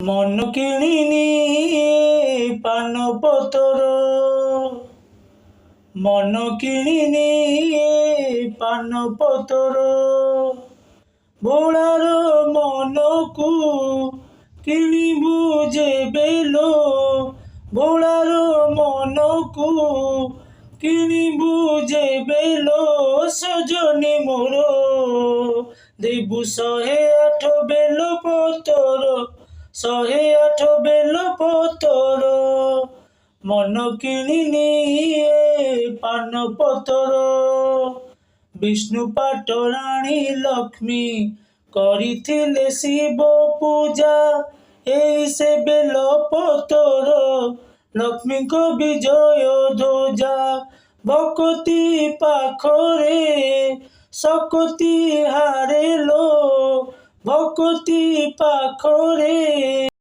মন কিনিনি পানপতর, মন কিনিনি পানপতর। ভোଳାର ମନକୁ କିଣିବୁ ଯେବେ ଲୋ, ଭୋଳାର ମନକୁ କିଣିବୁ ଯେବେ ଲୋ, ସଜନୀ ମୋର ଦେବୁ 108 ବେଲପତର, 108 ବେଲପତର। ମନ କିଣିନି ପାନପତର। ବିଷ୍ଣୁ ପାଟରାଣୀ ଲକ୍ଷ୍ମୀ କରିଥିଲେ ଶିବ ପୂଜା, ଏଇ ସେ ବେଲପତର ଲକ୍ଷ୍ମୀଙ୍କ ବିଜୟ ଧ୍ୱଜା। ଭକତି ପାଖରେ ଶକତି ହାରେ ଲୋ, ଭକତି ପାଖରେ